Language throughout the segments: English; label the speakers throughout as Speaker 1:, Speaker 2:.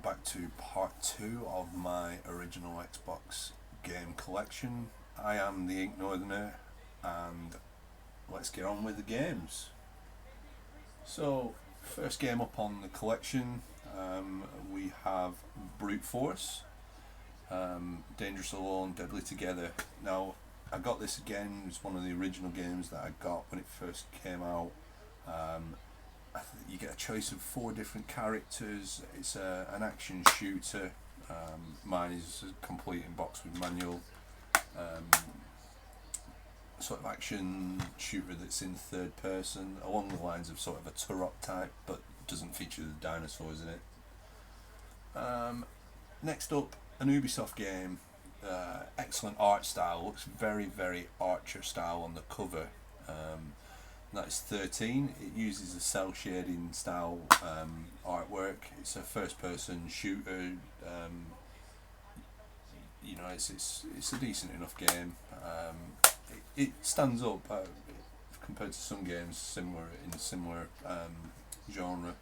Speaker 1: back to part 2 of my original Xbox game collection. I am the inkednortherner, and let's get on with the games. So, first game up on the collection, we have Brute Force, Dangerous Alone, Deadly Together. Now, I got this again, it's one of the original games that I got when it first came out. You get a choice of 4 different characters. It's an action shooter. Mine is complete in box with manual. Sort of action shooter that's in third person, along the lines of sort of a Turok type, but doesn't feature the dinosaurs in it. Next up, an Ubisoft game. Excellent art style. Looks very, very Archer style on the cover. That is 13. It uses a cell shading style artwork. It's a first person shooter. It's a decent enough game. It stands up compared to some games similar in a similar genre.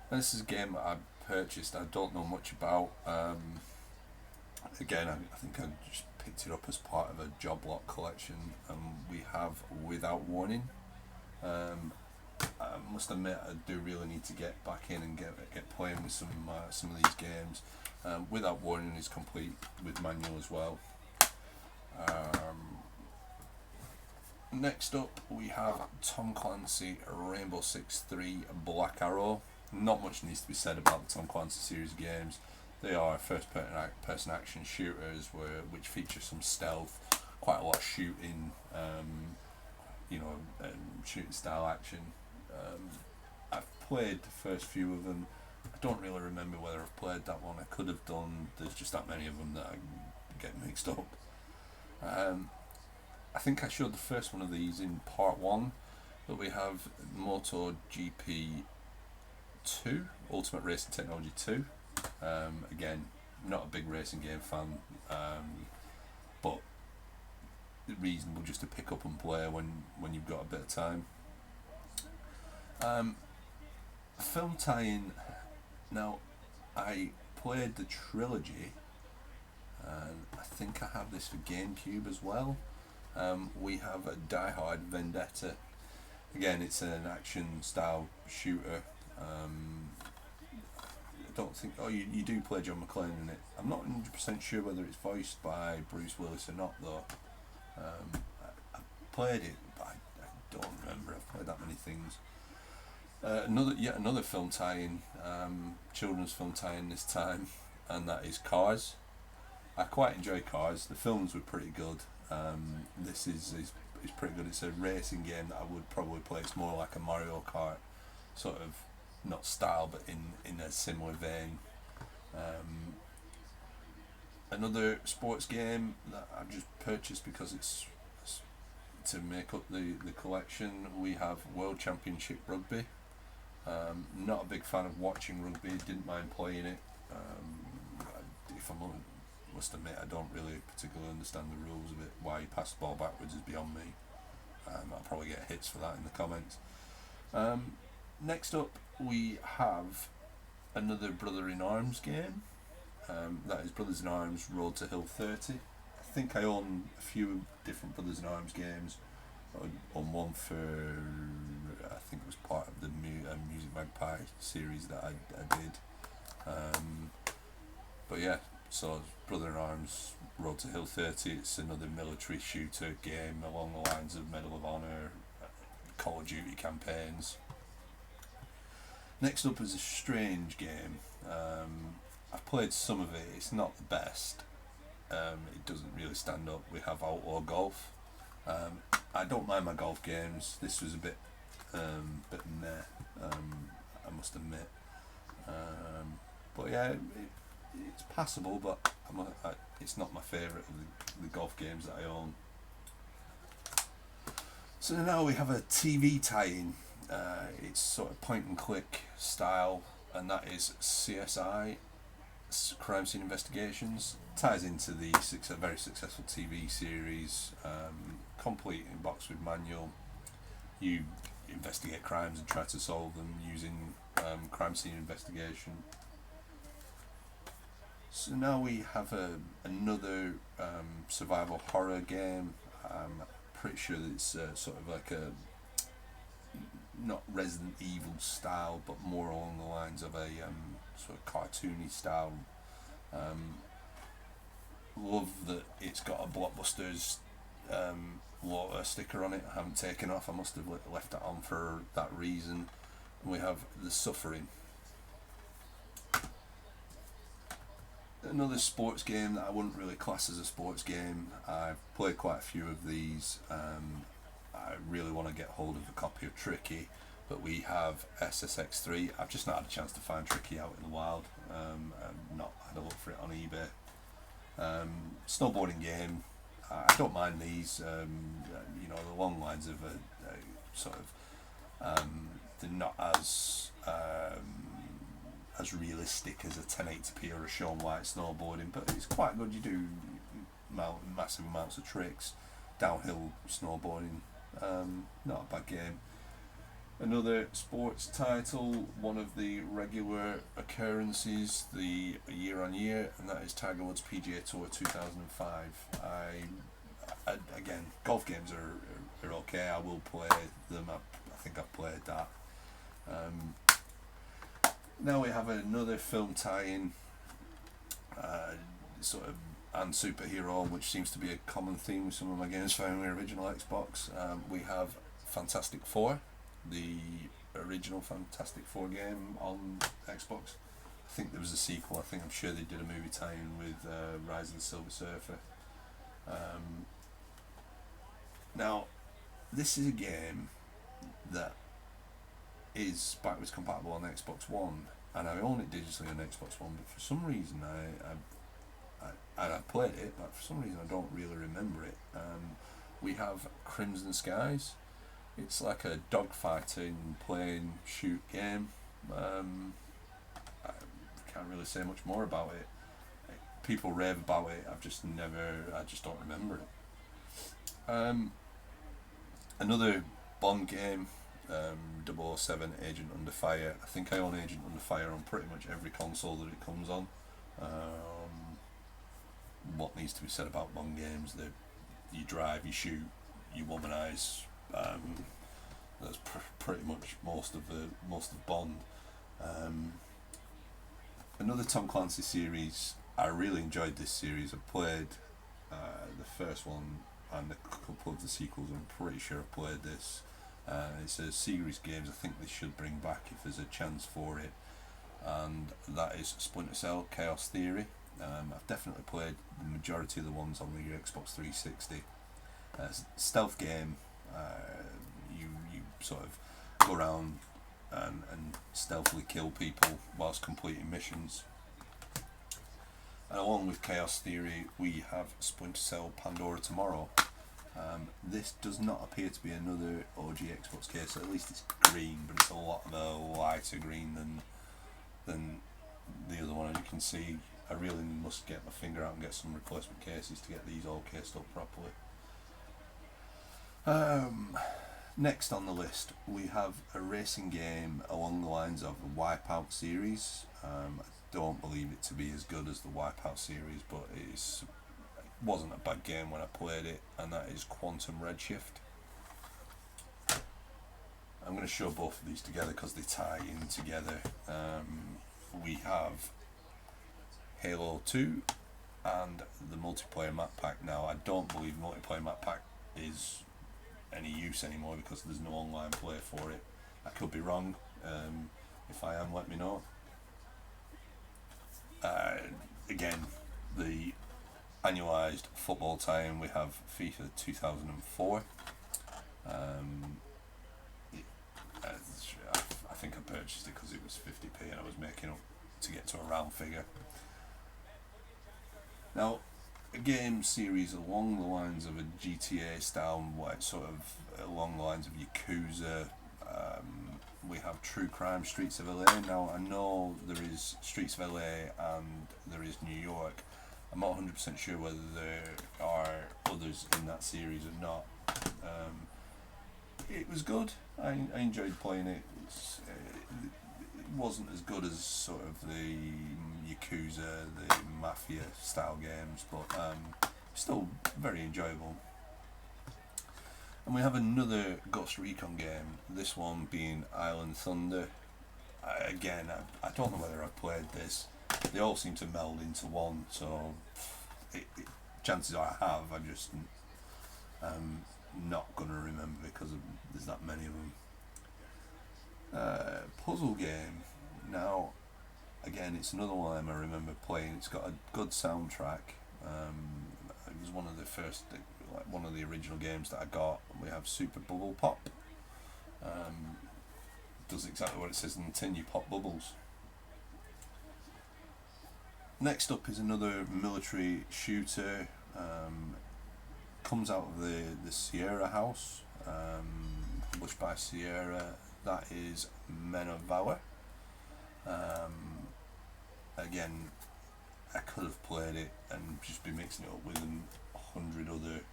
Speaker 1: And this is a game that I purchased. I don't know much about. Again, I think I just picked it up as part of a job lot collection, and we have Without Warning. I must admit, I do really need to get back in and get playing with some of these games. Without Warning is complete with manual as well. Next up, we have Tom Clancy Rainbow Six 3 Black Arrow. Not much needs to be said about the Tom Clancy series games. They are first-person action shooters which feature some stealth, quite a lot of shooting, shooting style action. I've played the first few of them. I don't really remember whether I've played that one. I could have done. There's just that many of them that I get mixed up. I think I showed the first one of these in part 1, but we have MotoGP 2, Ultimate Racing Technology 2. Again, not a big racing game fan, but reasonable just to pick up and play when you've got a bit of time. Film tie-in. Now, I played the trilogy, and I think I have this for GameCube as well. We have a Die Hard Vendetta. Again, it's an action style shooter. I don't think. Oh, you do play John McClane in it. I'm not 100% sure whether it's voiced by Bruce Willis or not, though. I played it, but I don't remember. I've played that many things. Another film tie-in, children's film tie-in this time, and that is Cars. I quite enjoy Cars. The films were pretty good. This is pretty good. It's a racing game that I would probably play. It's more like a Mario Kart, sort of, not style, but in a similar vein. Another sports game that I've just purchased because it's to make up the collection. We have World Championship Rugby. Not a big fan of watching rugby. Didn't mind playing it. If I must admit, I don't really particularly understand the rules of it. Why you pass the ball backwards is beyond me. I'll probably get hits for that in the comments. Next up, we have another Brother in Arms game. That is Brothers in Arms Road to Hill 30. I think I own a few different Brothers in Arms games. I own one for, I think it was part of the Music Magpie series that I did. But yeah, so Brother in Arms Road to Hill 30. It's another military shooter game along the lines of Medal of Honor, Call of Duty campaigns. Next up is a strange game. I've played some of it. It's not the best. It doesn't really stand up. We have Outlaw Golf. I don't mind my golf games. This was a bit meh, I must admit. But yeah, it's passable, but it's not my favourite of the golf games that I own. So now we have a TV tie-in. It's sort of point and click style, and that is CSI, Crime Scene Investigations. Ties into the very successful TV series, complete in box with manual. You investigate crimes and try to solve them using crime scene investigation. So now we have another survival horror game. I'm pretty sure that it's sort of like a not Resident Evil style, but more along the lines of a sort of cartoony style. Love that it's got a Blockbusters water sticker on it. I haven't taken off. I must have left that on for that reason. And we have The Suffering. Another sports game that I wouldn't really class as a sports game. I've played quite a few of these. I really want to get hold of a copy of Tricky, but we have SSX3. I've just not had a chance to find Tricky out in the wild. I've not had a look for it on eBay. Snowboarding game. I don't mind these. Along lines of a sort of they're not as realistic as a 1080p or a Shaun White snowboarding, but it's quite good. You do massive amounts of tricks, downhill snowboarding. Not a bad game. Another sports title, one of the regular occurrences, the year on year, and that is Tiger Woods PGA Tour 2005. Again, golf games are okay. I will play them. I think I've played that. Now we have another film tie-in, sort of, and superhero, which seems to be a common theme with some of my games found in the original Xbox. We have Fantastic Four, the original Fantastic Four game on Xbox. I think there was a sequel. I'm sure they did a movie tie-in with Rise of the Silver Surfer. Now, this is a game that is backwards compatible on Xbox One, and I own it digitally on Xbox One, but for some reason I've played it, but for some reason I don't really remember it. We have Crimson Skies. It's like a dogfighting, plane, shoot game. I can't really say much more about it. People rave about it. I just don't remember it. Another Bond game, 007 Agent Under Fire. I think I own Agent Under Fire on pretty much every console that it comes on. What needs to be said about Bond games? That you drive, you shoot, you womanize. That's pretty much most of Bond. Another Tom Clancy series. I really enjoyed this series. I played the first one and a couple of the sequels. I'm pretty sure I played this. It's a series games I think they should bring back if there's a chance for it, and that is Splinter Cell Chaos Theory. I've definitely played the majority of the ones on the Xbox 360. Stealth game. You sort of go around and stealthily kill people whilst completing missions. And along with Chaos Theory, we have Splinter Cell Pandora Tomorrow. This does not appear to be another OG Xbox case, so at least it's green, but it's a lot of a lighter green than the other one. As you can see, I really must get my finger out and get some replacement cases to get these all cased up properly. Next on the list, we have a racing game along the lines of the Wipeout series. I don't believe it to be as good as the Wipeout series, but it wasn't a bad game when I played it, and that is Quantum Redshift. I'm going to show both of these together because they tie in together. We have Halo 2 and the multiplayer map pack. Now, I don't believe multiplayer map pack is any use anymore because there's no online play for it. I could be wrong. If I am, let me know. Again, the annualised football tie-in, we have FIFA 2004. I think I purchased it because it was 50p and I was making up to get to a round figure. Now, a game series along the lines of a GTA style, sort of along the lines of Yakuza. We have True Crime Streets of LA. Now, I know there is Streets of LA and there is New York. I'm not 100% sure whether there are others in that series or not. It was good. I enjoyed playing it. wasn't as good as sort of the Yakuza, the Mafia style games, but still very enjoyable. And we have another Ghost Recon game, this one being Island Thunder. Again, I don't know whether I've played this. They all seem to meld into one, so chances are I have. I just not going to remember because there's that many of them. Puzzle game. Now, again, it's another one I remember playing. It's got a good soundtrack. It was one of the first, like one of the original games that I got. We have Super Bubble Pop. Does exactly what it says in the tin. You pop bubbles. Next up is another military shooter. Comes out of the Sierra house, published by Sierra. That is Men of Valor. Again, I could have played it and just been mixing it up with 100 other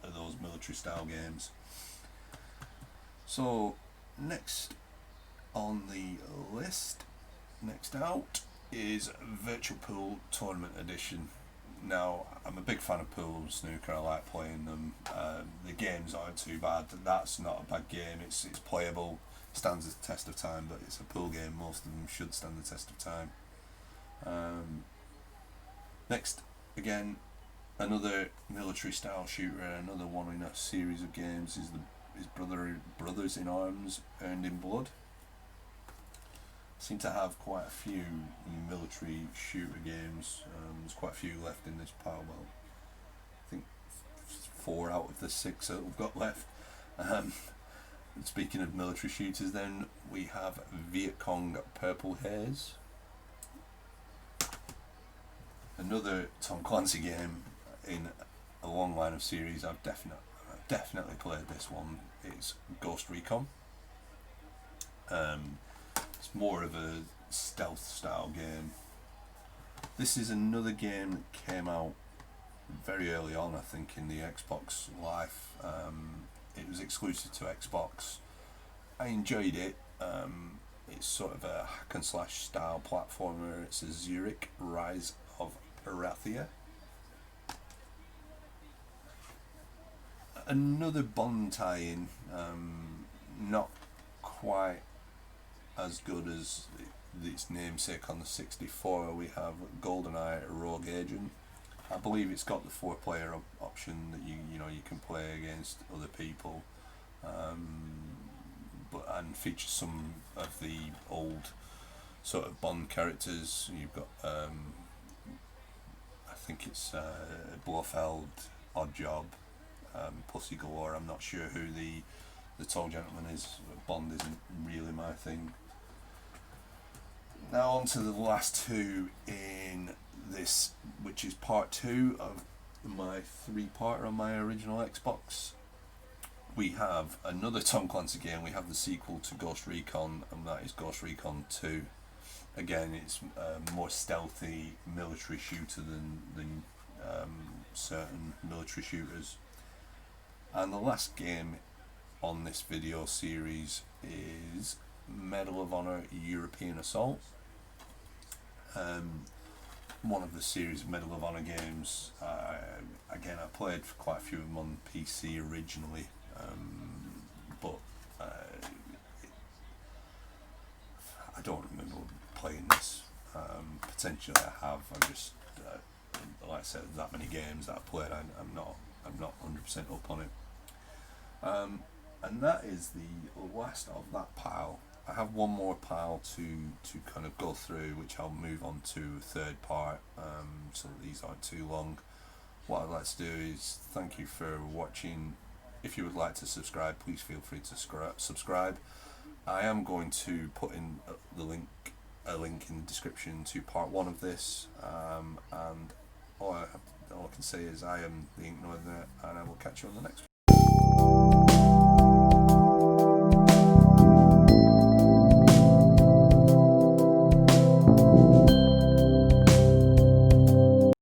Speaker 1: of those military style games. So next on the list, next out, is Virtual Pool Tournament Edition. Now, I'm a big fan of pool and snooker. I like playing them. The games aren't too bad. That's not a bad game. It's playable, stands the test of time, but it's a pool game. Most of them should stand the test of time. Next, again, another military style shooter, another one in a series of games is Brothers in Arms, Earned in Blood. Seem to have quite a few military shooter games. There's quite a few left in this pile. Well, I think 4 out of the 6 that we've got left. Speaking of military shooters, then we have Viet Cong Purple Haze. Another Tom Clancy game in a long line of series. I've definitely played this one. It's Ghost Recon. It's more of a stealth style game. This is another game that came out very early on, I think, in the Xbox life. It was exclusive to Xbox. I enjoyed it. It's sort of a hack and slash style platformer. It's a Zurich Rise of Arathia. Another Bond tie-in, not quite as good as its namesake on the 64. We have GoldenEye Rogue Agent. I believe it's got the 4-player option that you can play against other people, and features some of the old sort of Bond characters. You've got I think it's Blofeld, Oddjob, Pussy Galore. I'm not sure who the tall gentleman is. Bond isn't really my thing. Now on to the last two in this, which is part 2 of my 3-parter on my original Xbox. We have another Tom Clancy game. We have the sequel to Ghost Recon, and that is Ghost Recon 2. Again, it's a more stealthy military shooter than certain military shooters. And the last game on this video series is Medal of Honor European Assault. One of the series of Medal of Honor games. Again, I played quite a few of them on PC originally, but I don't remember playing this. Potentially I have. I just, like I said, that many games that I played. I'm not 100% up on it. And that is the last of that pile. I have one more pile to kind of go through, which I'll move on to a third part, so that these aren't too long. What I'd like to do is thank you for watching. If you would like to subscribe, please feel free to subscribe. I am going to put in a link in the description to part 1 of this, and all I can say is I am the Ink Northerner, and I will catch you on the next one.